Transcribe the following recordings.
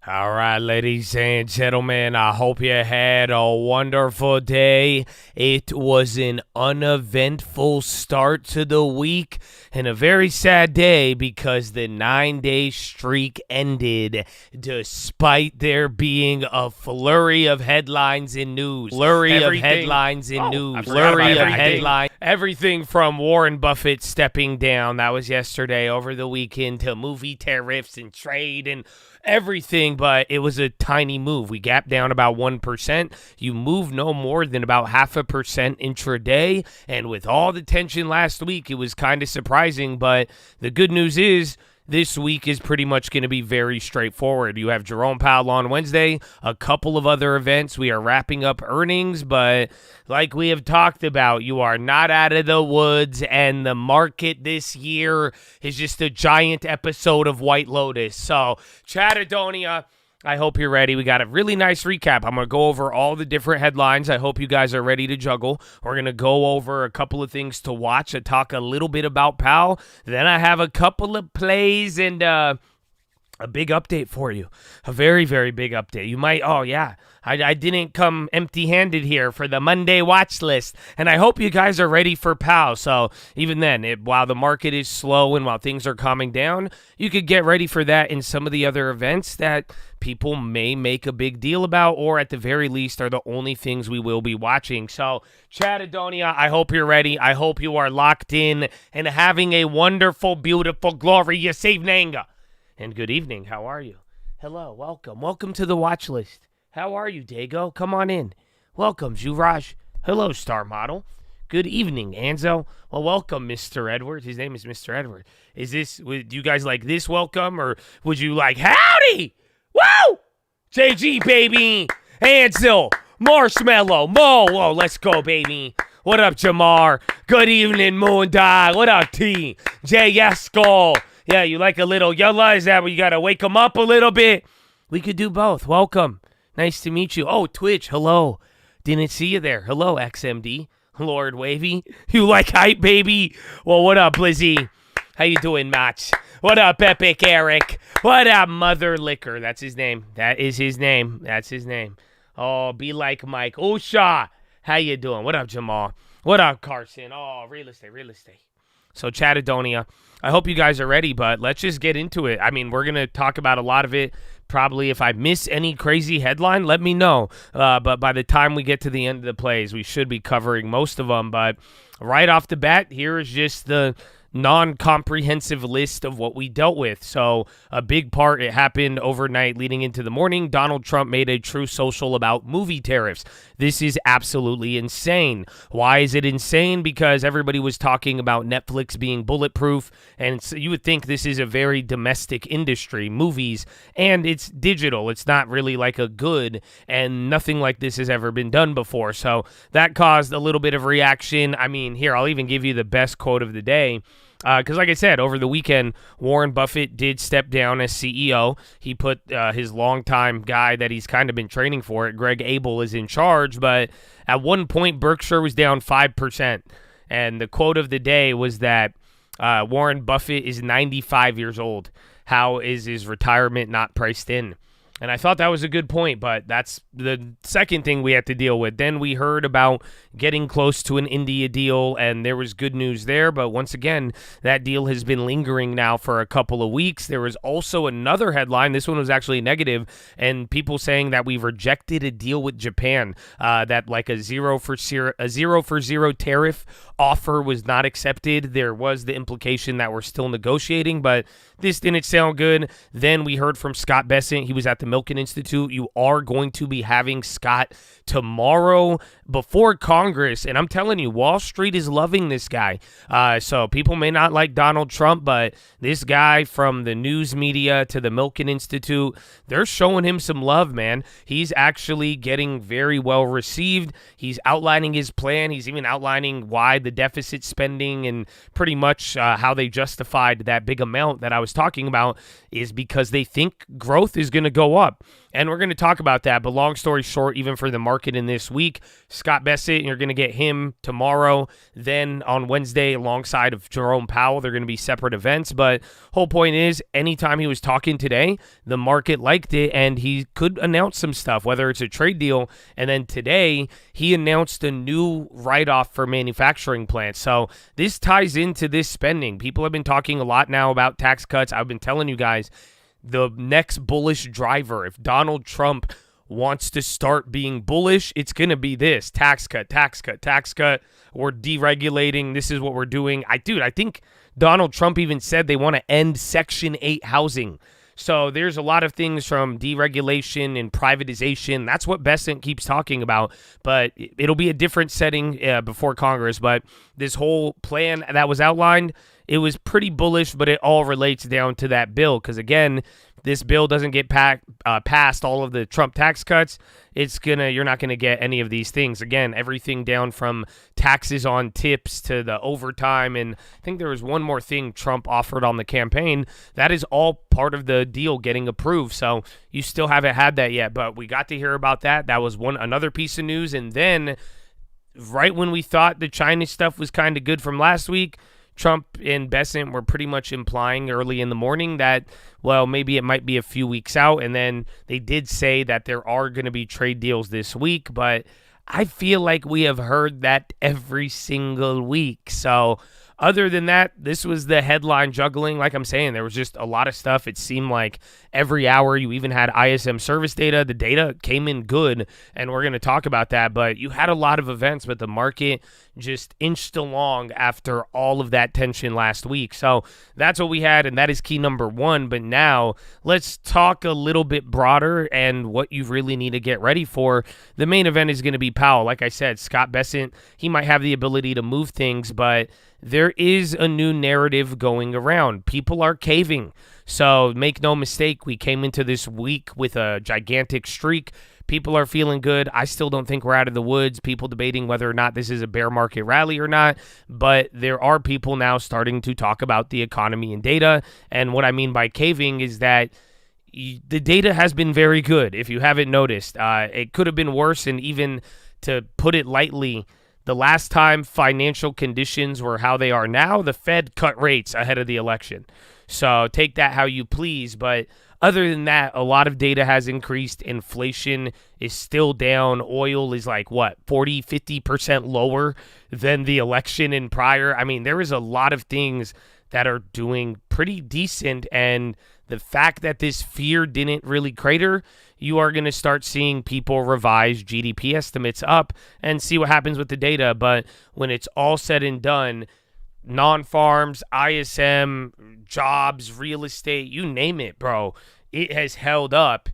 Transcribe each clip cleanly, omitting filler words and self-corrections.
All right, ladies and gentlemen, I hope you had a wonderful day. It was an uneventful start to the week and a very sad day because the 9-day streak ended despite there being a flurry of headlines and news. Everything from Warren Buffett stepping down, that was yesterday over the weekend, to movie tariffs and trade and everything, but it was a tiny move. We gapped down about 1%. You move no more than about 0.5% intraday, and with all the tension last week, it was kind of surprising, but the good news is this week is pretty much going to be very straightforward. You have Jerome Powell on Wednesday, a couple of other events. We are wrapping up earnings, but like we have talked about, you are not out of the woods, and the market this year is just a giant episode of White Lotus. So, Chattadonia, I hope you're ready. We got a really nice recap. I'm going to go over all the different headlines. I hope you guys are ready to juggle. We're going to go over a couple of things to watch and talk a little bit about Powell. Then I have a couple of plays and a big update for you. A very, very big update. You might, I didn't come empty-handed here for the Monday watch list, and I hope you guys are ready for Powell. So even then, while the market is slow and while things are calming down, you could get ready for that in some of the other events that people may make a big deal about, or at the very least are the only things we will be watching. So, Chattadonia, I hope you're ready. I hope you are locked in and having a wonderful, beautiful, glorious evening. And good evening. How are you? Hello. Welcome. Welcome to the watch list. How are you, Dago? Come on in. Welcome, Juvraj. Hello, Star Model. Good evening, Anzo. Well, welcome, Mr. Edward. His name is Mr. Edward. Do you guys like this welcome, or would you like howdy? Woo! JG, baby. Ansel. Marshmallow. Mo. Whoa, let's go, baby. What up, Jamar? Good evening, Moondog. What up, T? JS Skull. Yeah, you like a little yalla? Is that where you got to wake them up a little bit? We could do both. Welcome. Nice to meet you. Oh, Twitch. Hello. Didn't see you there. Hello, XMD. Lord Wavy. You like hype, baby? Well, what up, Blizzy? How you doing, Match? What up, Epic Eric? What up, Mother Liquor? That's his name. That is his name. That's his name. Oh, be like Mike. Usha. How you doing? What up, Jamal? What up, Carson? Oh, real estate. So, Chattadonia, I hope you guys are ready, but let's just get into it. I mean, we're going to talk about a lot of it. Probably if I miss any crazy headline, let me know. But by the time we get to the end of the plays, we should be covering most of them. But right off the bat, here is just the non-comprehensive list of what we dealt with. So a big part, it happened overnight leading into the morning. Donald Trump made a true social about movie tariffs. This is absolutely insane. Why is it insane? Because everybody was talking about Netflix being bulletproof, and so you would think this is a very domestic industry, movies, and it's digital. It's not really like a good, and nothing like this has ever been done before. So that caused a little bit of reaction. I mean, here, I'll even give you the best quote of the day. Because like I said, over the weekend, Warren Buffett did step down as CEO. He put his longtime guy that he's kind of been training for it, Greg Abel, is in charge. But at one point, Berkshire was down 5%. And the quote of the day was that Warren Buffett is 95 years old. How is his retirement not priced in? And I thought that was a good point, but that's the second thing we had to deal with. Then we heard about getting close to an India deal, and there was good news there. But once again, that deal has been lingering now for a couple of weeks. There was also another headline. This one was actually negative, and people saying that we rejected a deal with Japan, that like a zero for zero tariff offer was not accepted. There was the implication that we're still negotiating, but this didn't sound good. Then we heard from Scott Bessent. He was at the Milken Institute. You are going to be having Scott tomorrow before Congress, and I'm telling you, Wall Street is loving this guy. So people may not like Donald Trump, but this guy, from the news media to the Milken Institute, they're showing him some love, man. He's actually getting very well received. He's outlining his plan. He's even outlining why the deficit spending and pretty much how they justified that big amount that I was talking about is because they think growth is going to go up. And we're going to talk about that. But long story short, even for the market in this week, Scott Bessent, you're going to get him tomorrow. Then on Wednesday, alongside of Jerome Powell, they're going to be separate events. But whole point is, anytime he was talking today, the market liked it, and he could announce some stuff, whether it's a trade deal. And then today, he announced a new write-off for manufacturing plants. So this ties into this spending. People have been talking a lot now about tax cuts. I've been telling you guys, the next bullish driver, if Donald Trump wants to start being bullish, it's going to be this: tax cut, tax cut, tax cut. We're deregulating. This is what we're doing. I think Donald Trump even said they want to end Section 8 housing. So there's a lot of things from deregulation and privatization. That's what Bessent keeps talking about, but it'll be a different setting before Congress. But this whole plan that was outlined, it was pretty bullish, but it all relates down to that bill. Because again, this bill doesn't get past all of the Trump tax cuts, you're not gonna get any of these things. Again, everything down from taxes on tips to the overtime, and I think there was one more thing Trump offered on the campaign. That is all part of the deal getting approved. So you still haven't had that yet, but we got to hear about that. That was another piece of news. And then right when we thought the China stuff was kind of good from last week, Trump and Bessent were pretty much implying early in the morning that, well, maybe it might be a few weeks out. And then they did say that there are going to be trade deals this week, but I feel like we have heard that every single week. So other than that, this was the headline juggling. Like I'm saying, there was just a lot of stuff. It seemed like every hour you even had ISM service data. The data came in good, and we're going to talk about that. But you had a lot of events, but the market just inched along after all of that tension last week. So that's what we had, and that is key number one. But now let's talk a little bit broader and what you really need to get ready for. The main event is going to be Powell. Like I said, Scott Bessent, he might have the ability to move things, but there is a new narrative going around. People are caving. So make no mistake, we came into this week with a gigantic streak. People are feeling good. I still don't think we're out of the woods. People debating whether or not this is a bear market rally or not. But there are people now starting to talk about the economy and data. And what I mean by caving is that the data has been very good, if you haven't noticed. It could have been worse, and even to put it lightly, the last time financial conditions were how they are now, the Fed cut rates ahead of the election. So take that how you please. But other than that, a lot of data has increased. Inflation is still down. Oil is like, 40, 50% lower than the election in prior. I mean, there is a lot of things that are doing pretty decent. And the fact that this fear didn't really crater, you are going to start seeing people revise GDP estimates up and see what happens with the data. But when it's all said and done, non-farms, ISM, jobs, real estate, you name it, bro, it has held up.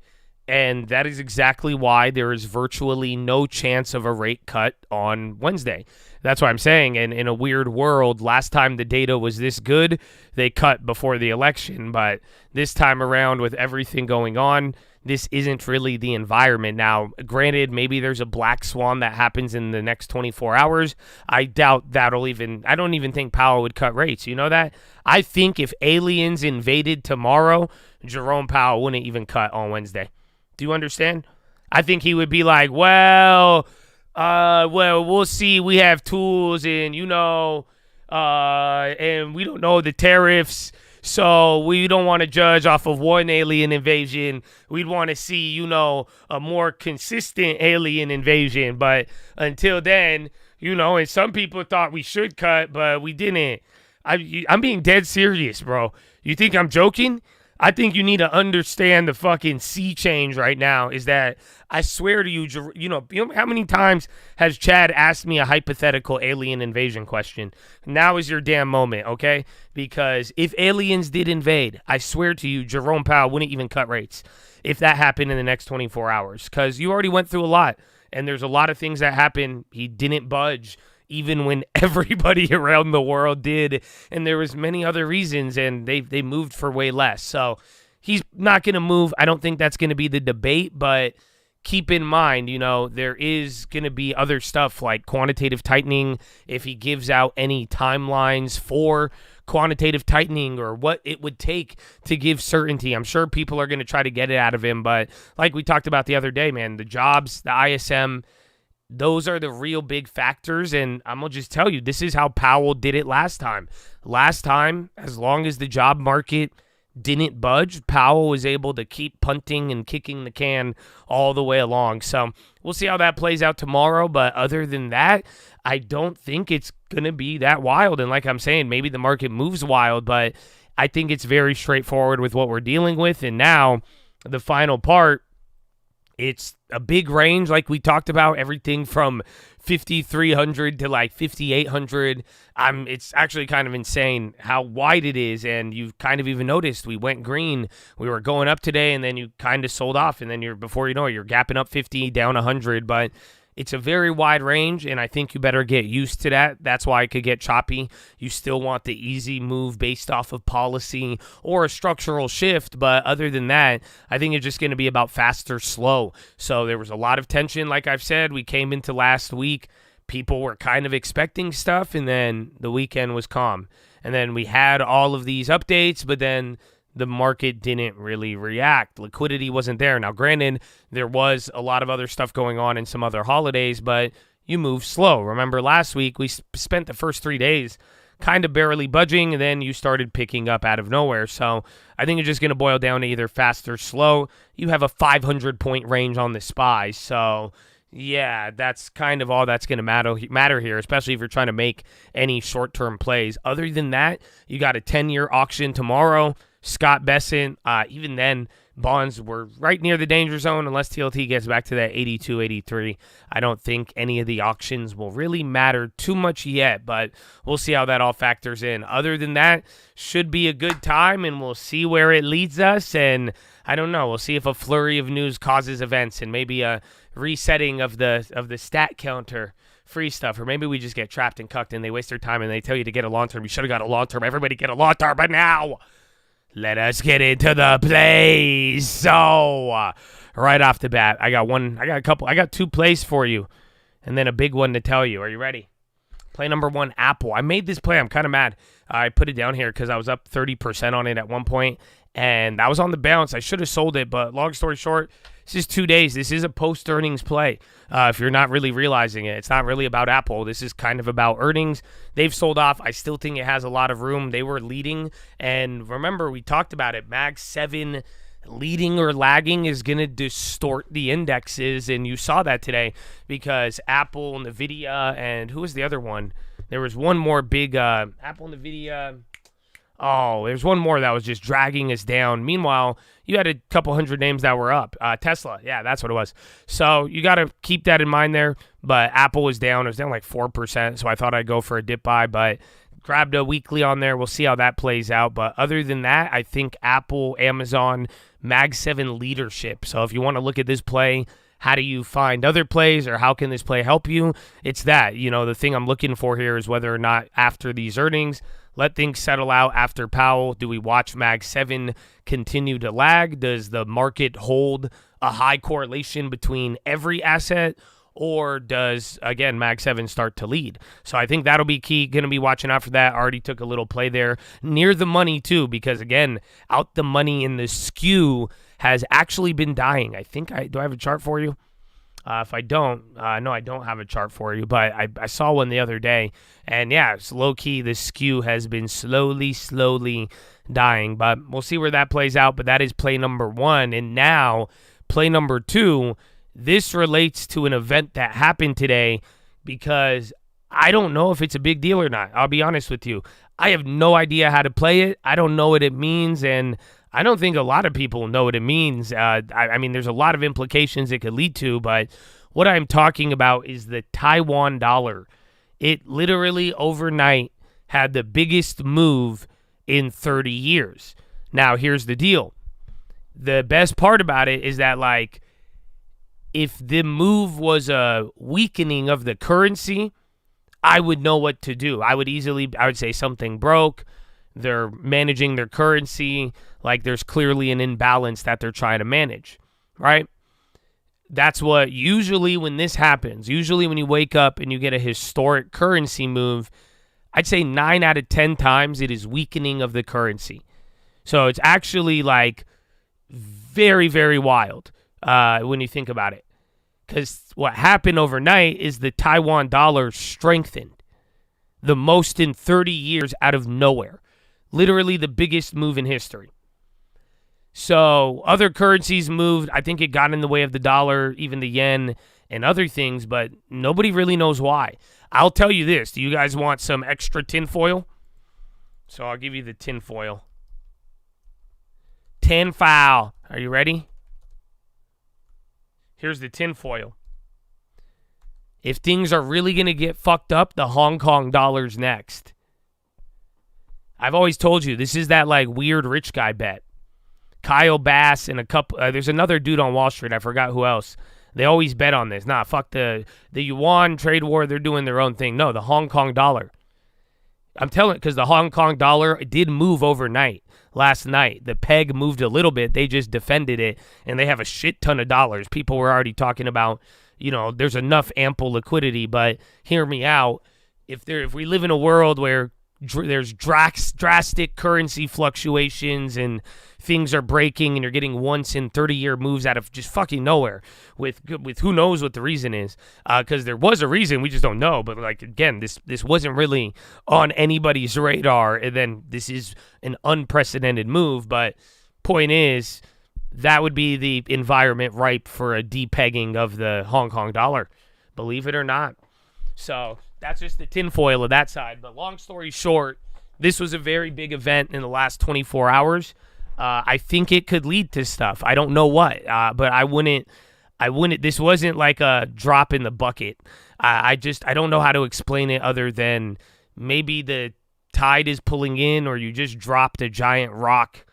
And that is exactly why there is virtually no chance of a rate cut on Wednesday. That's what I'm saying. And in a weird world, last time the data was this good, they cut before the election. But this time around, with everything going on, this isn't really the environment. Now, granted, maybe there's a black swan that happens in the next 24 hours. I doubt I don't even think Powell would cut rates. You know that? I think if aliens invaded tomorrow, Jerome Powell wouldn't even cut on Wednesday. Do you understand? I think he would be like, well, we'll see. We have tools, and and we don't know the tariffs, so we don't want to judge off of one alien invasion. We'd want to see, a more consistent alien invasion. But until then, and some people thought we should cut, but we didn't. I'm being dead serious, bro. You think I'm joking? I think you need to understand the fucking sea change right now is that I swear to you, how many times has Chad asked me a hypothetical alien invasion question? Now is your damn moment, okay? Because if aliens did invade, I swear to you, Jerome Powell wouldn't even cut rates if that happened in the next 24 hours, because you already went through a lot, and there's a lot of things that happened. He didn't budge, even when everybody around the world did, and there was many other reasons, and they moved for way less. So he's not going to move. I don't think that's going to be the debate, but keep in mind, there is going to be other stuff like quantitative tightening. If he gives out any timelines for quantitative tightening or what it would take to give certainty, I'm sure people are going to try to get it out of him. But like we talked about the other day, man, the jobs, the ISM, those are the real big factors. And I'm going to just tell you, this is how Powell did it last time. Last time, as long as the job market didn't budge, Powell was able to keep punting and kicking the can all the way along. So we'll see how that plays out tomorrow. But other than that, I don't think it's going to be that wild. And like I'm saying, maybe the market moves wild, but I think it's very straightforward with what we're dealing with. And now the final part, it's a big range, like we talked about, everything from 5,300 to like 5,800. It's actually kind of insane how wide it is, and you've kind of even noticed we went green. We were going up today, and then you kind of sold off, and then before you know it, you're gapping up 50, down 100, but it's a very wide range, and I think you better get used to that. That's why it could get choppy. You still want the easy move based off of policy or a structural shift, but other than that, I think it's just going to be about fast or slow. So there was a lot of tension, like I've said. We came into last week, people were kind of expecting stuff, and then the weekend was calm. And then we had all of these updates, but then the market didn't really react. Liquidity wasn't there. Now, granted, there was a lot of other stuff going on in some other holidays, but you move slow. Remember last week, we spent the first 3 days kind of barely budging, and then you started picking up out of nowhere. So I think it's just going to boil down to either fast or slow. You have a 500-point range on the SPY, so yeah, that's kind of all that's going to matter here, especially if you're trying to make any short-term plays. Other than that, you got a 10-year auction tomorrow. Scott Bessent, even then, bonds were right near the danger zone unless TLT gets back to that 82, 83. I don't think any of the auctions will really matter too much yet, but we'll see how that all factors in. Other than that, should be a good time, and we'll see where it leads us. And I don't know, we'll see if a flurry of news causes events and maybe a resetting of the stat counter. Free stuff, or maybe we just get trapped and cucked and they waste their time and they tell you to get a long term. You should have got a long term. Everybody get a long term, but now let us get into the plays. So, right off the bat, I got two plays for you, and then a big one to tell you. Are you ready? Play number one, Apple. I made this play. I'm kind of mad. I put it down here because I was up 30% on it at one point, and that was on the bounce. I should have sold it, but long story short, this is 2 days. This is a post-earnings play. If you're not really realizing it, it's not really about Apple. This is kind of about earnings. They've sold off. I still think it has a lot of room. They were leading, and remember, we talked about it. Mag 7 leading or lagging is going to distort the indexes, and you saw that today because Apple, NVIDIA, and who was the other one? There was one more big Apple, NVIDIA. Oh, there's one more that was just dragging us down. Meanwhile, you had a couple hundred names that were up. Tesla, yeah, that's what it was. So you got to keep that in mind there. But Apple was down. It was down like 4%, so I thought I'd go for a dip buy, but grabbed a weekly on there. We'll see how that plays out. But other than that, I think Apple, Amazon, Mag 7 leadership. So if you want to look at this play, how do you find other plays or how can this play help you? It's that. The thing I'm looking for here is whether or not after these earnings, let things settle out after Powell. Do we watch Mag 7 continue to lag? Does the market hold a high correlation between every asset? Or does, again, Mag 7 start to lead? So I think that'll be key. Going to be watching out for that. Already took a little play there. Near the money, too, because, again, out the money in the skew has actually been dying. Do I have a chart for you? If I don't, no, I don't have a chart for you, but I saw one the other day, and yeah, it's low-key, the skew has been slowly dying, but we'll see where that plays out, but that is play number one, and now, play number two, this relates to an event that happened today, because I don't know if it's a big deal or not. I'll be honest with you. I have no idea how to play it. I don't know what it means, and I don't think a lot of people know what it means. I mean, there's a lot of implications it could lead to, but what I'm talking about is the Taiwan dollar. It literally overnight had the biggest move in 30 years. Now, here's the deal. The best part about it is that, like, if the move was a weakening of the currency, I would know what to do. I would say something broke. They're managing their currency. Like, there's clearly an imbalance that they're trying to manage, right? that's what usually when this happens, usually when you wake up and you get a historic currency move, I'd say 9 out of 10 times it is weakening of the currency. So it's actually like very, very wild when you think about it. Because what happened overnight is the Taiwan dollar strengthened the most in 30 years out of nowhere. Literally the biggest move in history. So other currencies moved. I think it got in the way of the dollar, even the yen and other things, but nobody really knows why. I'll tell you this. Do you guys want some extra tinfoil? So I'll give you the tinfoil. Tinfoil. Are you ready? Here's the tinfoil. If things are really going to get fucked up, the Hong Kong dollar's next. I've always told you, this is that like weird rich guy bet. Kyle Bass and a couple, there's another dude on Wall Street, I forgot who else. They always bet on this. Nah, fuck the yuan trade war, they're doing their own thing. No, the Hong Kong dollar. I'm telling because the Hong Kong dollar did move overnight last night. The peg moved a little bit. They just defended it, and they have a shit ton of dollars. People were already talking about, there's enough ample liquidity, but hear me out. If we live in a world where there's drastic currency fluctuations and things are breaking and you're getting once in 30-year moves out of just fucking nowhere with who knows what the reason is, because there was a reason, we just don't know. But like, again, this wasn't really on anybody's radar, and then this is an unprecedented move. But point is, that would be the environment ripe for a depegging of the Hong Kong dollar, believe it or not. So that's just the tinfoil of that side. But long story short, this was a very big event in the last 24 hours. I think it could lead to stuff. I don't know what, but I wouldn't, this wasn't like a drop in the bucket. I don't know how to explain it other than maybe the tide is pulling in, or you just dropped a giant rock.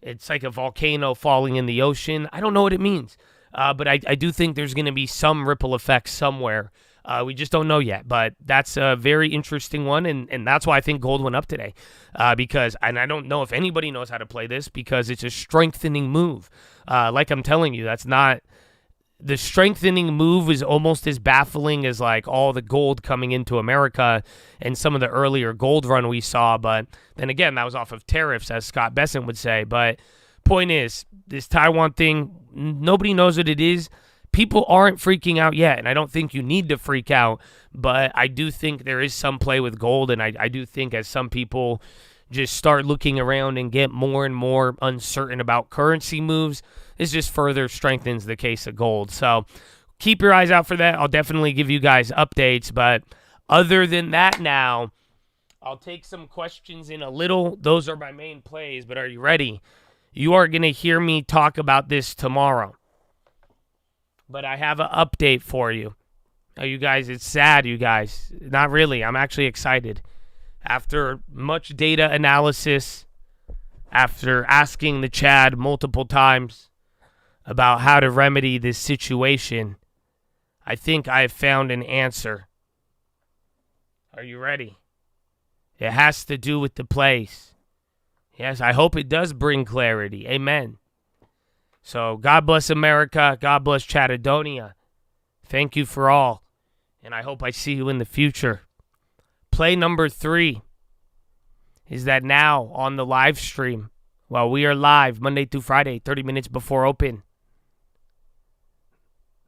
It's like a volcano falling in the ocean. I don't know what it means. But I do think there's going to be some ripple effect somewhere. We just don't know yet, but that's a very interesting one, and that's why I think gold went up today, because, and I don't know if anybody knows how to play this, because it's a strengthening move. Like I'm telling you, that's not, the strengthening move is almost as baffling as like all the gold coming into America and some of the earlier gold run we saw, but then again, that was off of tariffs, as Scott Besson would say. But point is, this Taiwan thing, nobody knows what it is. People aren't freaking out yet, and I don't think you need to freak out, but I do think there is some play with gold, and I do think as some people just start looking around and get more and more uncertain about currency moves, this just further strengthens the case of gold. So keep your eyes out for that. I'll definitely give you guys updates, but other than that now, I'll take some questions in a little. Those are my main plays, but are you ready? You are going to hear me talk about this tomorrow. But I have an update for you. Oh, you guys, it's sad, you guys. Not really. I'm actually excited. After much data analysis, after asking the Chad multiple times about how to remedy this situation, I think I have found an answer. Are you ready? It has to do with the place. Yes, I hope it does bring clarity. Amen. So God bless America. God bless Chattadonia. Thank you for all. And I hope I see you in the future. Play number 3 is that now on the live stream, while we are live Monday through Friday, 30 minutes before open,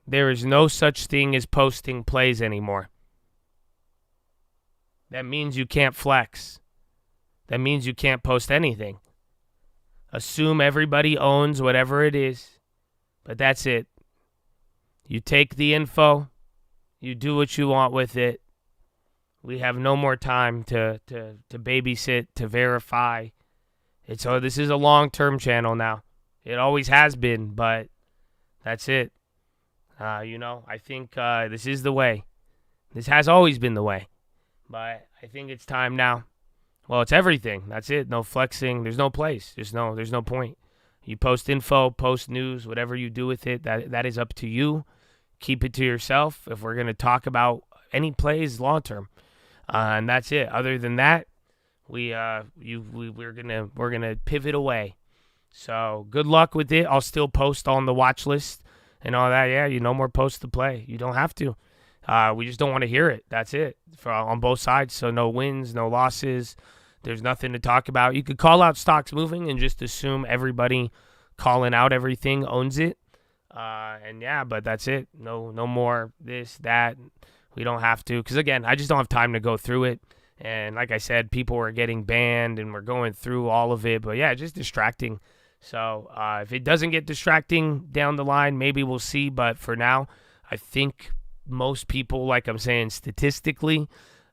there is no such thing as posting plays anymore. That means you can't flex. That means you can't post anything. Assume everybody owns whatever it is, but that's it. You take the info, you do what you want with it. We have no more time to babysit, to verify. This is a long-term channel now. It always has been, but that's it. I think this is the way. This has always been the way, but I think it's time now. Well, it's everything. That's it. No flexing. There's no place. There's no point. You post info, post news, whatever you do with it, that is up to you. Keep it to yourself. If we're gonna talk about any plays long term, and that's it. Other than that, we're gonna pivot away. So good luck with it. I'll still post on the watch list and all that. Yeah, no more post to play. You don't have to. We just don't want to hear it. That's it on both sides. So no wins, no losses. There's nothing to talk about. You could call out stocks moving and just assume everybody calling out everything owns it. And yeah, but that's it. No more this, that. We don't have to. Because again, I just don't have time to go through it. And like I said, people are getting banned and we're going through all of it. But yeah, just distracting. So if it doesn't get distracting down the line, maybe we'll see. But for now, I think most people, like I'm saying, statistically,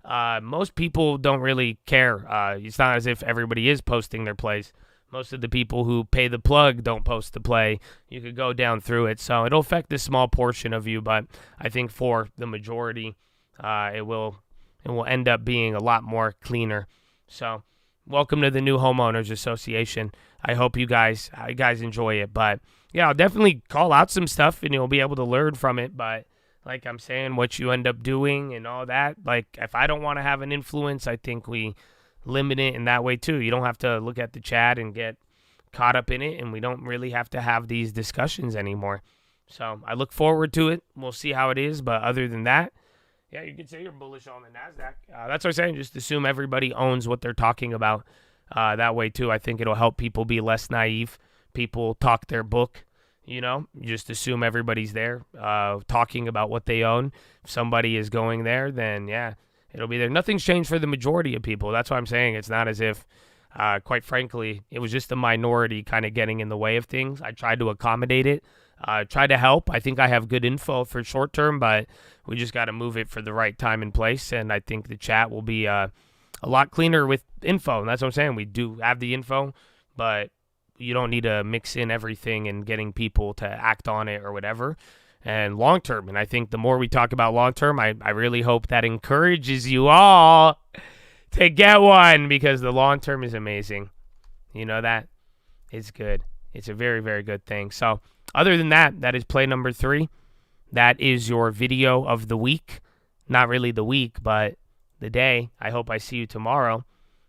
most people don't really care. It's not as if everybody is posting their plays. Most of the people who pay the plug don't post the play. You could go down through it. So it'll affect a small portion of you, but I think for the majority, it will end up being a lot more cleaner. So welcome to the new homeowners association. I hope you guys enjoy it. But yeah, I'll definitely call out some stuff and you'll be able to learn from it. But like I'm saying, what you end up doing and all that, like if I don't want to have an influence, I think we limit it in that way too. You don't have to look at the chat and get caught up in it, and we don't really have to have these discussions anymore. So I look forward to it. We'll see how it is. But other than that, yeah, you could say you're bullish on the NASDAQ. That's what I'm saying. Just assume everybody owns what they're talking about. That way, too, I think it'll help people be less naive. People talk their book, you just assume everybody's there talking about what they own. If somebody is going there, then, yeah, it'll be there. Nothing's changed for the majority of people. That's what I'm saying. It's not as if, quite frankly, it was just a minority kind of getting in the way of things. I tried to accommodate it. Try to help. I think I have good info for short term, but we just got to move it for the right time and place. And I think the chat will be a lot cleaner with info. And that's what I'm saying. We do have the info, but you don't need to mix in everything and getting people to act on it or whatever. And long term, and I think the more we talk about long term, I really hope that encourages you all to get one, because the long term is amazing. You know that? It's good. It's a very, very good thing. So other than that, that is play number 3. That is your video of the week. Not really the week, but the day. I hope I see you tomorrow.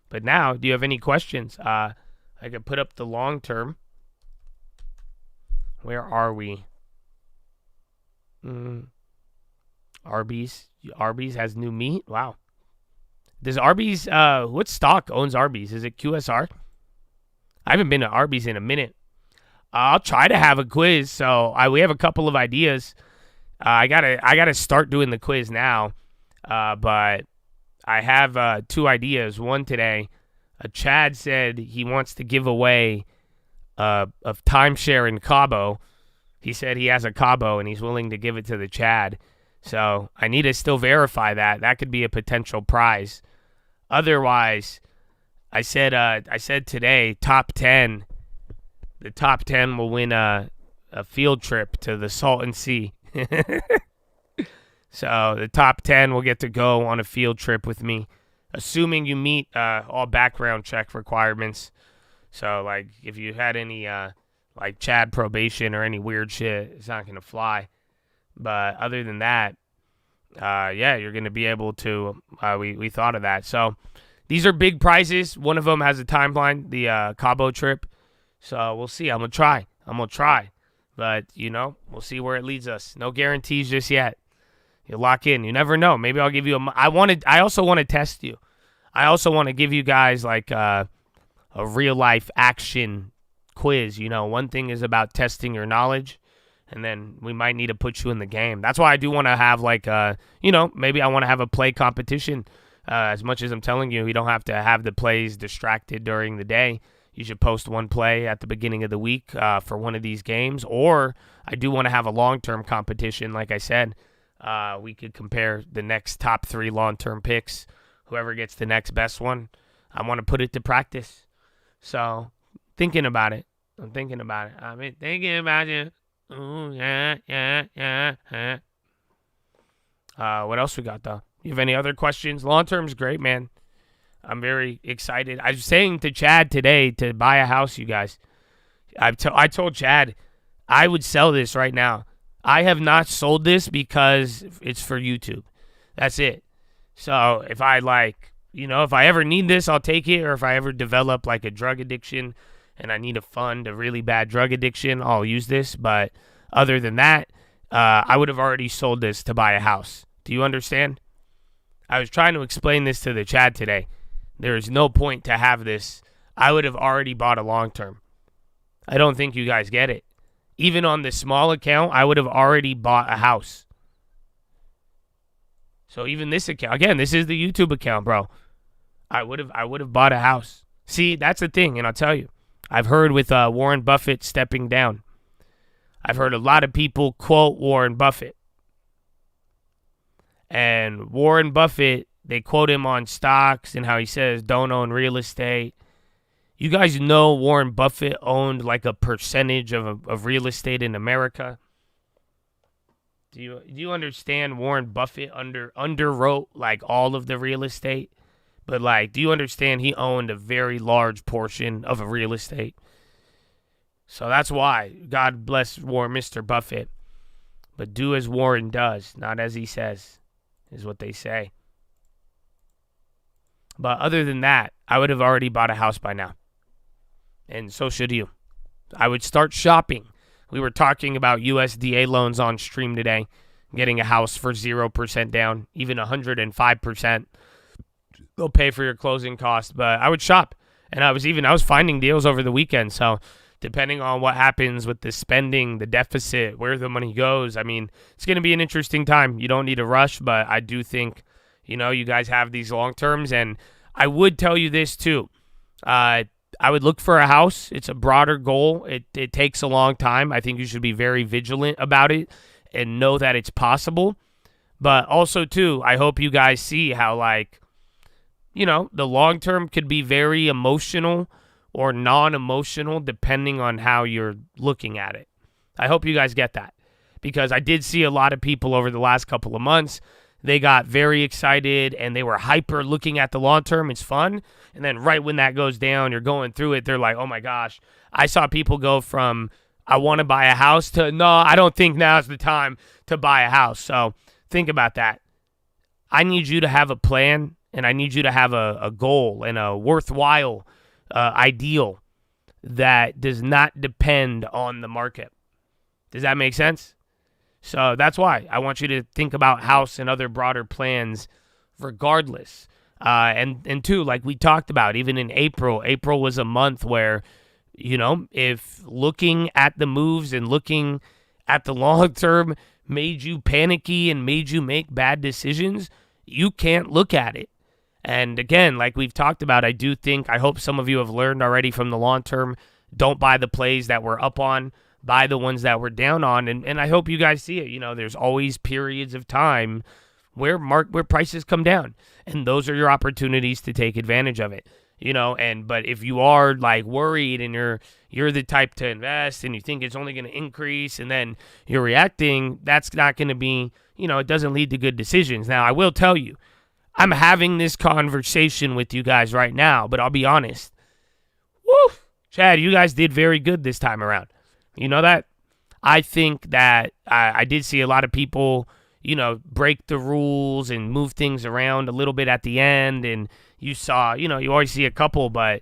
But now, do you have any questions? I could put up the long term. Where are we? Arby's. Arby's has new meat? Wow. Does Arby's, what stock owns Arby's? Is it QSR? I haven't been to Arby's in a minute. I'll try to have a quiz. So we have a couple of ideas. I gotta start doing the quiz now. But I have 2 ideas. One today. Chad said he wants to give away a timeshare in Cabo. He said he has a Cabo and he's willing to give it to the Chad. So I need to still verify that. That could be a potential prize. Otherwise, I said today, top 10. The top 10 will win a field trip to the Salton Sea. So the top 10 will get to go on a field trip with me, assuming you meet all background check requirements. So, like, if you had any, like, Chad probation or any weird shit, it's not going to fly. But other than that, yeah, you're going to be able to, we thought of that. So these are big prizes. One of them has a timeline, the Cabo trip. So we'll see. I'm going to try. But, we'll see where it leads us. No guarantees just yet. You lock in. You never know. Maybe I'll give you I also want to test you. I also want to give you guys like a real life action quiz. One thing is about testing your knowledge, and then we might need to put you in the game. That's why I do want to have like maybe I want to have a play competition. As much as I'm telling you, you don't have to have the plays distracted during the day. You should post one play at the beginning of the week for one of these games. Or I do want to have a long-term competition. Like I said, we could compare the next top 3 long-term picks. Whoever gets the next best one, I want to put it to practice. So, thinking about it. I'm thinking about it. I've been thinking about you. Ooh, yeah. What else we got, though? You have any other questions? Long-term's great, man. I'm very excited. I was saying to Chad today to buy a house, you guys. I told Chad I would sell this right now. I have not sold this because it's for YouTube. That's it. So if I if I ever need this, I'll take it. Or if I ever develop like a drug addiction and I need to fund a really bad drug addiction, I'll use this. But Other than that, I would have already sold this to buy a house. Do you understand? I was trying to explain this to the chat today. There is no point to have this. I would have already bought a long term. I don't think you guys get it. Even on the small account, I would have already bought a house. So even this account, again, this is the YouTube account, bro. I would have bought a house. See, that's the thing, and I'll tell you. I've heard with Warren Buffett stepping down. I've heard a lot of people quote Warren Buffett. And Warren Buffett, they quote him on stocks and how he says don't own real estate. You guys know Warren Buffett owned like a percentage of real estate in America. Do you understand Warren Buffett underwrote like all of the real estate? But like, do you understand he owned a very large portion of a real estate? So that's why. God bless Mr. Buffett. But do as Warren does, not as he says, is what they say. But other than that, I would have already bought a house by now. And so should you. I would start shopping. We were talking about USDA loans on stream today. Getting a house for 0% down, even 105%. They'll pay for your closing costs. But I would shop. And I was finding deals over the weekend. So depending on what happens with the spending, the deficit, where the money goes, I mean, it's going to be an interesting time. You don't need to rush, but I do think, you guys have these long terms. And I would tell you this too. I would look for a house. It's a broader goal. It takes a long time. I think you should be very vigilant about it and know that it's possible. But also, too, I hope you guys see how, the long term could be very emotional or non-emotional depending on how you're looking at it. I hope you guys get that because I did see a lot of people over the last couple of months. They got very excited and they were hyper looking at the long term. It's fun. And then right when that goes down, you're going through it. They're like, oh my gosh. I saw people go from, I want to buy a house to, no, I don't think now's the time to buy a house. So think about that. I need you to have a plan and I need you to have a goal and a worthwhile ideal that does not depend on the market. Does that make sense? So that's why I want you to think about house and other broader plans regardless. And two, like we talked about, even in April was a month where, if looking at the moves and looking at the long term made you panicky and made you make bad decisions, you can't look at it. And again, like we've talked about, I hope some of you have learned already from the long term, don't buy the plays that we're up on. Buy the ones that we're down on, and I hope you guys see it. There's always periods of time where prices come down, and those are your opportunities to take advantage of it. But if you are like worried and you're the type to invest and you think it's only going to increase and then you're reacting, that's not going to be, it doesn't lead to good decisions. Now, I will tell you, I'm having this conversation with you guys right now, but I'll be honest. Woo! Chad, you guys did very good this time around. You know that? I think that I did see a lot of people, break the rules and move things around a little bit at the end. And you saw, you always see a couple, but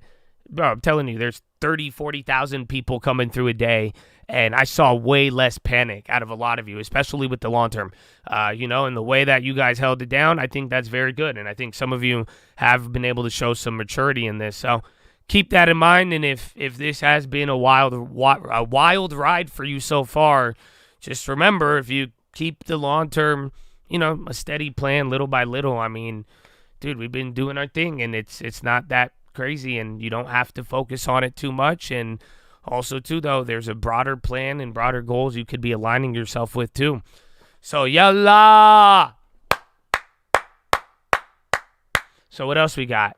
bro, I'm telling you, there's 30, 40,000 people coming through a day. And I saw way less panic out of a lot of you, especially with the long term. And the way that you guys held it down, I think that's very good. And I think some of you have been able to show some maturity in this. So keep that in mind, and if this has been a wild ride for you so far, just remember, if you keep the long term, a steady plan little by little, I mean, dude, we've been doing our thing, and it's not that crazy, and you don't have to focus on it too much. And also, too, though, there's a broader plan and broader goals you could be aligning yourself with, too. So, yalla! So what else we got?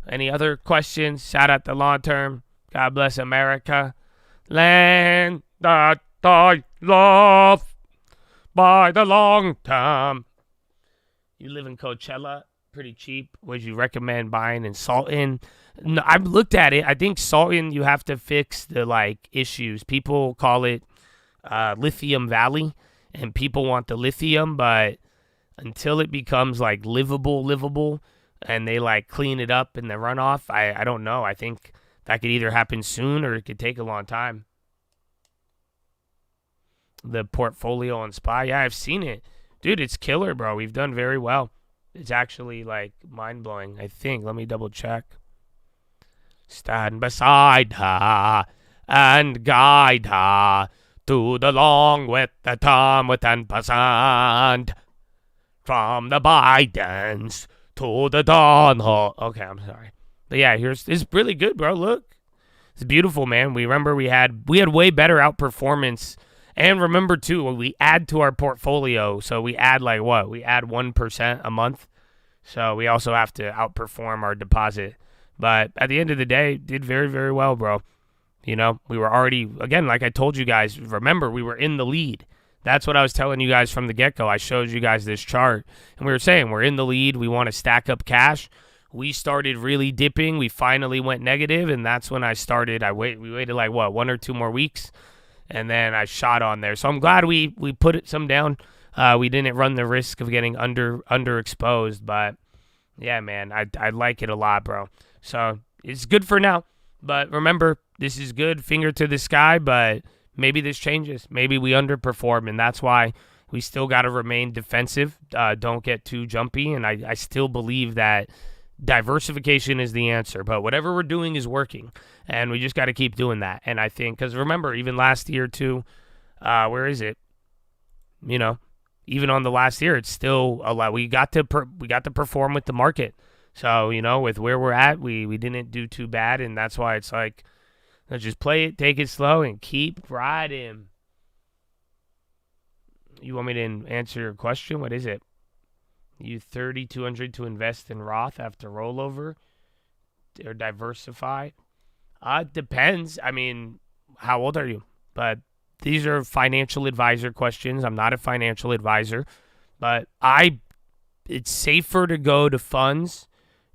Any other questions? Shout out the long term. God bless America. Land that I love by the long term. You live in Coachella, pretty cheap. Would you recommend buying in Salton? No, I've looked at it. I think Salton, you have to fix the issues. People call it Lithium Valley, and people want the lithium, but until it becomes livable, and they clean it up in the runoff, I don't know. I think that could either happen soon or it could take a long time. the portfolio on SPY. Yeah, I've seen it. Dude, it's killer, bro. We've done very well. It's actually like mind-blowing, I think. Let me double check. Stand beside her and guide her to the long with the term with 10%. From the Bidens to the dawn hall. Okay, I'm sorry. But yeah, it's really good, bro. Look. It's beautiful, man. We had way better outperformance. And remember too, we add to our portfolio. So we add like what? We add 1% a month. So we also have to outperform our deposit. But at the end of the day, did very, very well, bro. You know, we were already, again, like I told you guys, remember, we were in the lead. That's what I was telling you guys from the get-go. I showed you guys this chart, and we were saying we're in the lead. We want to stack up cash. We started really dipping. We finally went negative, and that's when I started. We waited like, what, 1 or 2 more weeks, and then I shot on there. So I'm glad we put some down. We didn't run the risk of getting underexposed, but yeah, man, I like it a lot, bro. So it's good for now. But remember, this is good, finger to the sky, but maybe this changes. Maybe we underperform, and that's why we still got to remain defensive. Don't get too jumpy, and I still believe that diversification is the answer. But whatever we're doing is working, and we just got to keep doing that. And I think, because remember, even last year too, where is it? You know, even on the last year, it's still a lot. We got to perform with the market. So, you know, with where we're at, we didn't do too bad, and that's why it's like, let's just play it, take it slow, and keep riding. You want me to answer your question? What is it? You 3,200 to invest in Roth after rollover or diversify? It depends. I mean, how old are you? But these are financial advisor questions. I'm not a financial advisor, but it's safer to go to funds,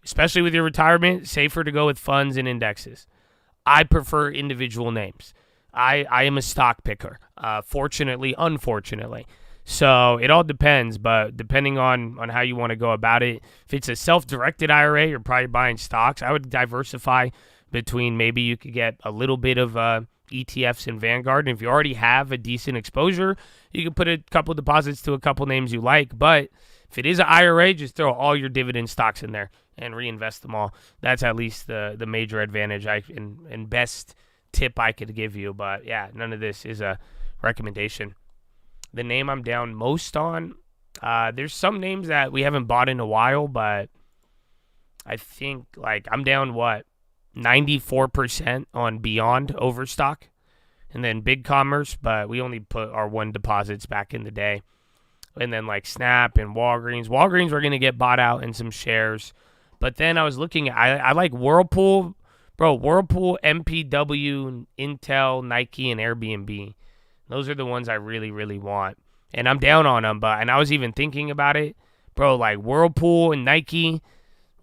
especially with your retirement, safer to go with funds and indexes. I prefer individual names. I am a stock picker, fortunately, unfortunately. So it all depends, but depending on how you want to go about it, if it's a self-directed IRA, you're probably buying stocks. I would diversify between, maybe you could get a little bit of ETFs in Vanguard. And if you already have a decent exposure, you can put a couple deposits to a couple names you like. But if it is an IRA, just throw all your dividend stocks in there and reinvest them all. That's at least the major advantage and best tip I could give you. But yeah, none of this is a recommendation. The name I'm down most on, there's some names that we haven't bought in a while, but I think like I'm down 94% on Beyond Overstock, and then Big Commerce, but we only put our 1 deposits back in the day. And then like Snap and Walgreens. Walgreens were going to get bought out in some shares. But then I was looking at, I like Whirlpool. Bro, Whirlpool, MPW, Intel, Nike, and Airbnb. Those are the ones I really, really want. And I'm down on them, and I was even thinking about it. Bro, like Whirlpool and Nike,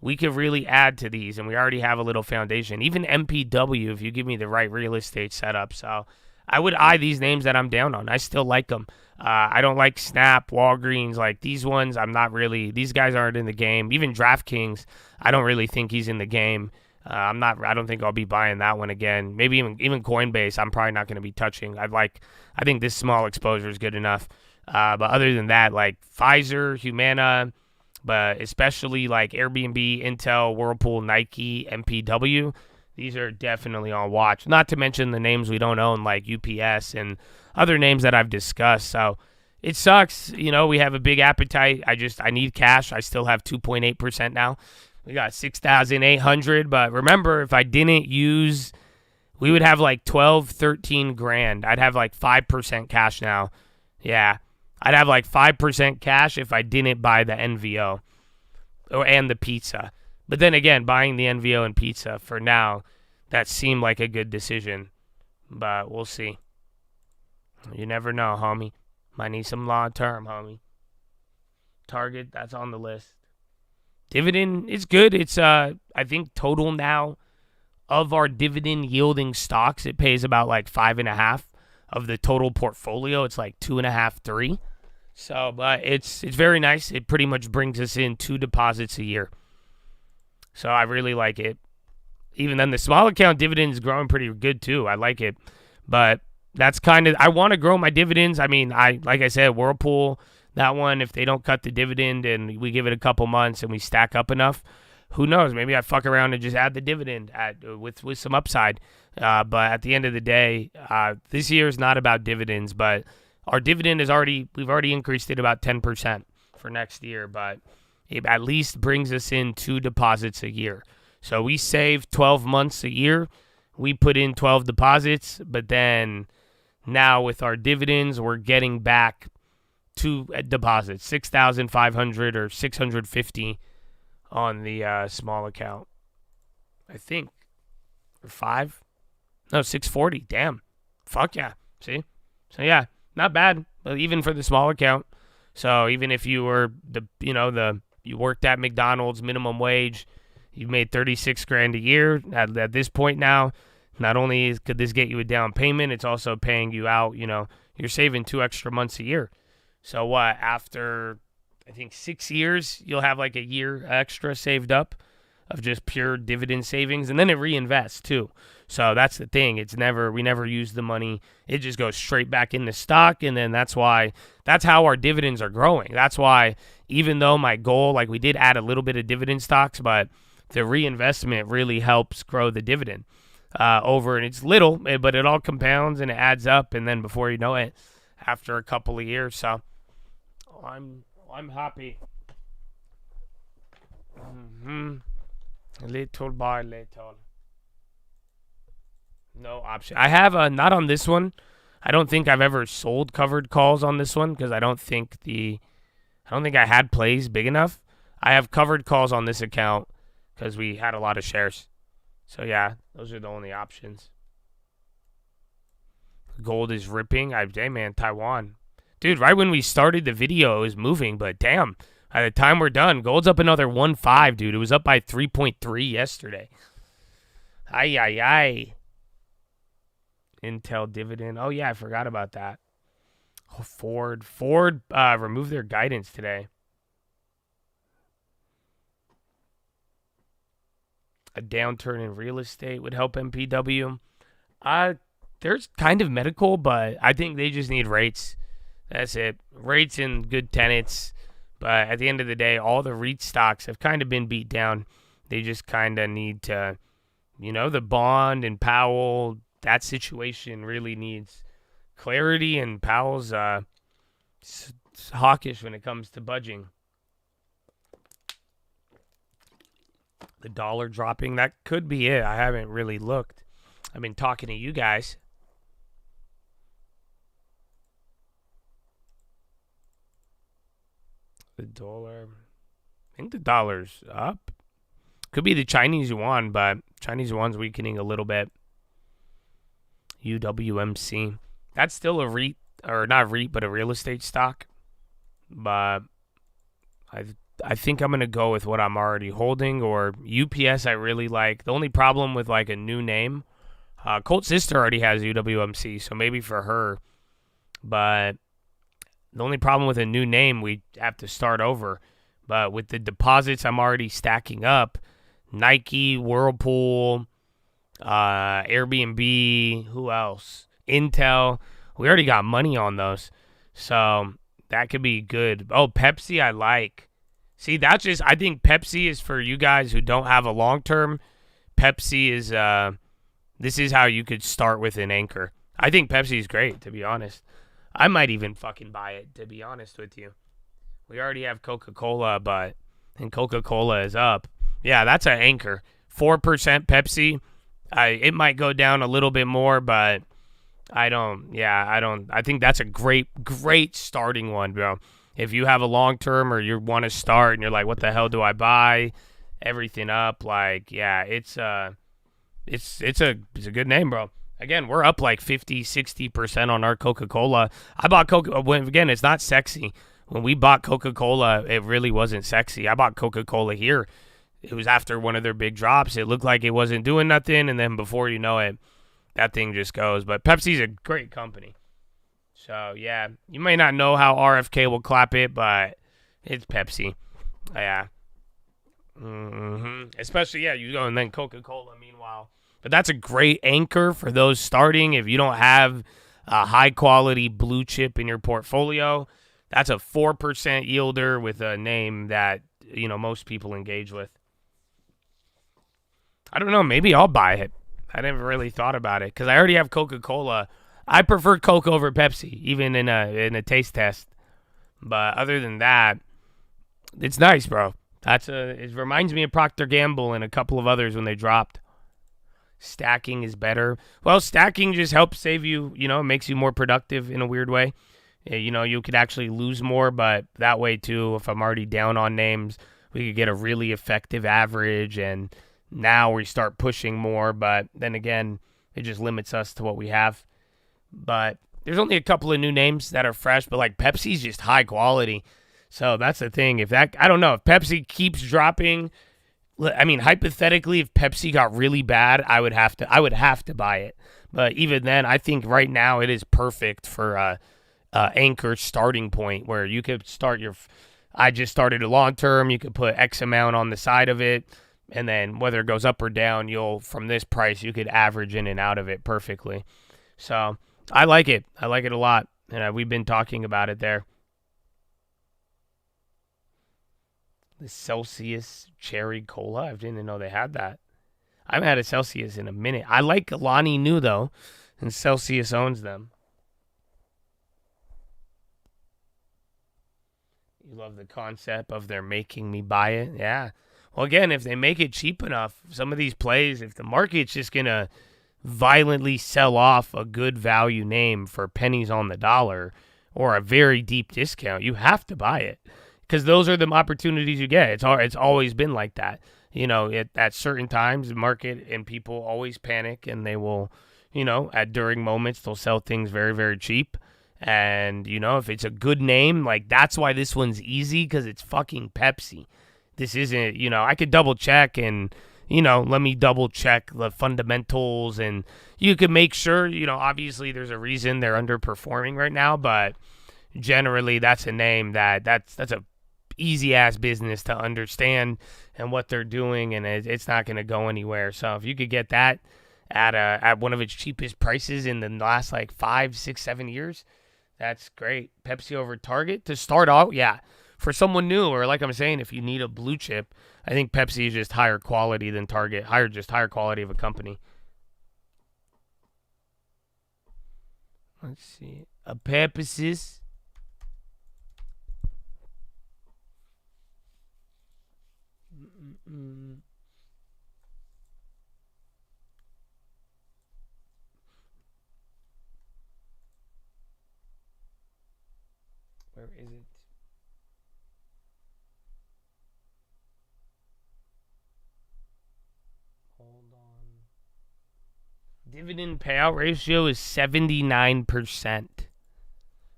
we could really add to these, and we already have a little foundation. Even MPW, if you give me the right real estate setup. So I would eye these names that I'm down on. I still like them. I don't like Snap, Walgreens, like these ones. I'm not really. These guys aren't in the game. Even DraftKings, I don't really think he's in the game. I don't think I'll be buying that one again. Maybe even Coinbase, I'm probably not going to be touching. I think this small exposure is good enough. But other than that, like Pfizer, Humana, but especially like Airbnb, Intel, Whirlpool, Nike, MPW. These are definitely on watch. Not to mention the names we don't own, like UPS and other names that I've discussed. So it sucks. You know, we have a big appetite. I need cash. I still have 2.8% now. We got 6,800. But remember, if I didn't use, we would have like 12, 13 grand. I'd have like 5% cash now. Yeah. I'd have like 5% cash if I didn't buy the NVO and the pizza. But then again, buying the NVO and pizza for now, that seemed like a good decision. But we'll see. You never know, homie. Might need some long term, homie. Target, that's on the list. Dividend is good. It's I think total now of our dividend yielding stocks, it pays about like 5.5 of the total portfolio. It's like 2.5, 3. So, but it's very nice. It pretty much brings us in 2 deposits a year. So I really like it. Even then, the small account dividend is growing pretty good too. I like it. But that's kind of, I want to grow my dividends. I mean, like I said, Whirlpool, that one, if they don't cut the dividend and we give it a couple months and we stack up enough, who knows? Maybe I fuck around and just add the dividend with some upside. But at the end of the day, this year is not about dividends, but our dividend we've already increased it about 10% for next year, but it at least brings us in 2 deposits a year. So we save 12 months a year. We put in 12 deposits, but then now with our dividends, we're getting back 2 deposits, 6,500 or 650 on the small account, I think, or 5. No, 640. Damn. Fuck yeah. See? So yeah, not bad. But even for the small account. So even if you were you worked at McDonald's minimum wage, you made 36 grand a year at this point now. Not only could this get you a down payment, it's also paying you out. You're saving 2 extra months a year. So what? After I think 6 years, you'll have like a year extra saved up of just pure dividend savings, and then it reinvests too. So that's the thing. We never use the money. It just goes straight back into stock, and then that's how our dividends are growing. That's why, even though my goal, like we did add a little bit of dividend stocks, but the reinvestment really helps grow the dividend and it's little, but it all compounds and it adds up, and then before you know it, after a couple of years. So I'm happy. Little by little. No option. I have not on this one. I don't think I've ever sold covered calls on this one because I don't think I had plays big enough. I have covered calls on this account because we had a lot of shares. So yeah, those are the only options. Gold is ripping. Hey man, Taiwan. Dude, right when we started the video, it was moving, but damn, by the time we're done, gold's up another 1.5, dude. It was up by 3.3 yesterday. Ay. Intel dividend. Oh, yeah, I forgot about that. Oh, Ford removed their guidance today. A downturn in real estate would help MPW. There's kind of medical, but I think they just need rates. That's it. Rates and good tenants. But at the end of the day, all the REIT stocks have kind of been beat down. They just kind of need to, the bond and Powell, that situation really needs clarity, and Powell's hawkish when it comes to budging. The dollar dropping, that could be it. I haven't really looked. I've been talking to you guys. The dollar. I think the dollar's up. Could be the Chinese yuan, but Chinese yuan's weakening a little bit. UWMC. That's still a REIT, or not REIT, but a real estate stock. But I think I'm going to go with what I'm already holding, or UPS I really like. The only problem with like a new name, Colt's sister already has UWMC, so maybe for her. But the only problem with a new name, we have to start over. But with the deposits I'm already stacking up, Nike, Whirlpool, Airbnb, who else? Intel. We already got money on those. So that could be good. Oh, Pepsi I like. See, I think Pepsi is for you guys who don't have a long term. Pepsi is, this is how you could start with an anchor. I think Pepsi is great, to be honest. I might even fucking buy it, to be honest with you. We already have Coca-Cola, and Coca-Cola is up. Yeah, that's an anchor. 4% Pepsi. It might go down a little bit more, but I think that's a great starting one, bro. If you have a long term or you want to start and you're like, what the hell do I buy? Everything up, like, yeah, it's a good name, bro. Again, we're up like 50, 60% on our Coca-Cola. I bought again, it's not sexy. When we bought Coca-Cola, it really wasn't sexy. I bought Coca-Cola here. It was after one of their big drops. It looked like it wasn't doing nothing, and then before you know it, that thing just goes. But Pepsi's a great company. So, yeah, you may not know how RFK will clap it, but it's Pepsi. Yeah. Especially, yeah, you go and then Coca-Cola meanwhile. But that's a great anchor for those starting. If you don't have a high quality blue chip in your portfolio. That's a 4% yielder with a name that, most people engage with. I don't know. Maybe I'll buy it. I never really thought about it because I already have Coca-Cola. I prefer Coke over Pepsi, even in a taste test. But other than that, it's nice, bro. It reminds me of Procter Gamble and a couple of others when they dropped. Stacking is better. Well, stacking just helps save you, it makes you more productive in a weird way. You could actually lose more, but that way too, if I'm already down on names, we could get a really effective average, and now we start pushing more, but then again, it just limits us to what we have. But there's only a couple of new names that are fresh, but like Pepsi's just high quality. So that's the thing. I don't know, if Pepsi keeps dropping, I mean, hypothetically, if Pepsi got really bad, I would have to buy it. But even then, I think right now it is perfect for anchor starting point where you could start I just started a long term. You could put X amount on the side of it, and then whether it goes up or down, from this price, you could average in and out of it perfectly. So I like it. I like it a lot, and we've been talking about it there. The Celsius Cherry Cola. I didn't know they had that. I haven't had a Celsius in a minute. I like Alani Nu, though, and Celsius owns them. You love the concept of they're making me buy it? Yeah. Well, again, if they make it cheap enough, some of these plays, if the market's just going to violently sell off a good value name for pennies on the dollar or a very deep discount, you have to buy it. Because those are the opportunities you get. It's always been like that. At certain times, the market and people always panic, and they will, during moments, they'll sell things very, very cheap. And, if it's a good name, like that's why this one's easy, because it's fucking Pepsi. This isn't, I could double check and, let me double check the fundamentals, and you could make sure, obviously there's a reason they're underperforming right now, but generally that's a name that's a easy ass business to understand and what they're doing, and it's not going to go anywhere. So if you could get that at one of its cheapest prices in the last like 5, 6, 7 years, that's great. Pepsi over Target to start out, yeah. For someone new, or like I'm saying, if you need a blue chip, I think Pepsi is just higher quality than Target, higher quality of a company. Let's see, a Pepsi. Where is it? Hold on. Dividend payout ratio is 79%.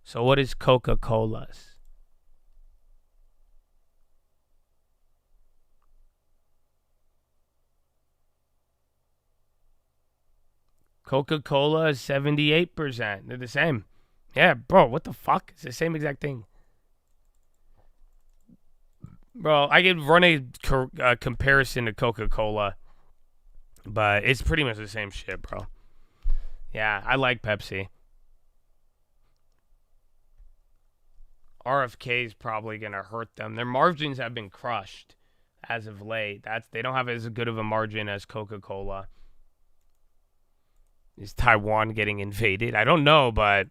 So what is Coca-Cola's? Coca-Cola is 78%. They're the same. Yeah, bro, what the fuck? It's the same exact thing. Bro, I could run a comparison to Coca-Cola, but it's pretty much the same shit, bro. Yeah, I like Pepsi. RFK is probably going to hurt them. Their margins have been crushed as of late. They don't have as good of a margin as Coca-Cola. Is Taiwan getting invaded? I don't know, but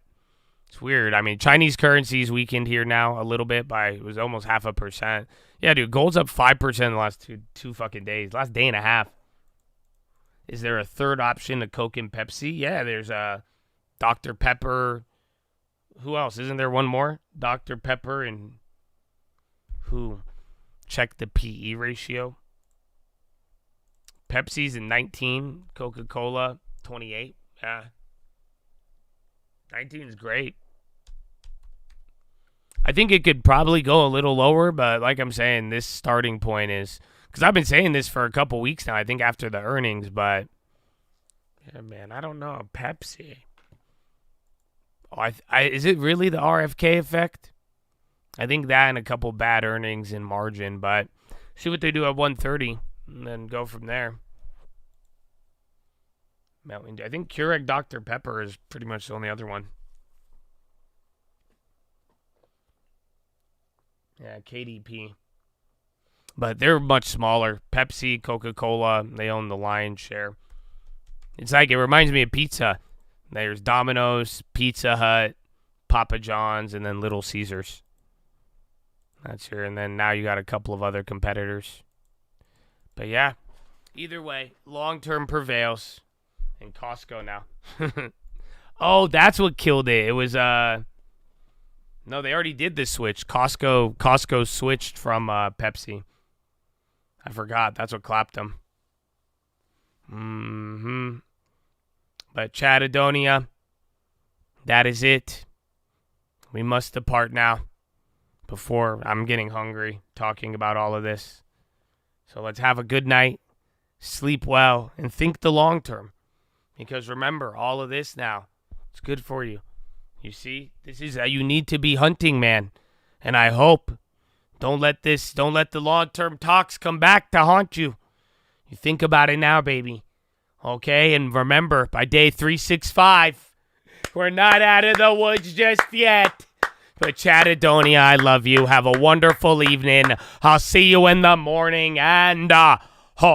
it's weird. I mean, Chinese currency's weakened here now a little bit it was almost 0.5%. Yeah, dude, gold's up 5% in the last two fucking days. Last day and a half. Is there a third option to Coke and Pepsi? Yeah, there's Dr. Pepper. Who else? Isn't there one more? Dr. Pepper and who? Check the PE ratio. Pepsi's in 19. Coca-Cola, 28. Yeah. 19 is great. I think it could probably go a little lower, but like I'm saying, this starting point is... Because I've been saying this for a couple weeks now, I think after the earnings, but... Yeah, man, I don't know. Pepsi. Oh, is it really the RFK effect? I think that and a couple bad earnings in margin, but see what they do at 130 and then go from there. Mountain Dew. I think Keurig Dr. Pepper is pretty much the only other one. Yeah, KDP. But they're much smaller. Pepsi, Coca-Cola, they own the lion's share. It's like, it reminds me of pizza. There's Domino's, Pizza Hut, Papa John's, and then Little Caesars. That's here. And then now you got a couple of other competitors. But yeah, either way, long-term prevails. And Costco now. Oh, that's what killed it. It was, no, they already did this switch. Costco switched from Pepsi. I forgot. That's what clapped them. But Chatadonia, that is it. We must depart now before I'm getting hungry talking about all of this. So let's have a good night, sleep well, and think the long term. Because remember, all of this now, it's good for you. You see, this is you need to be hunting, man. And I hope, don't let the long-term talks come back to haunt you. You think about it now, baby. Okay, and remember, by day 365, we're not out of the woods just yet. But Chatadonia, I love you. Have a wonderful evening. I'll see you in the morning. And Horna.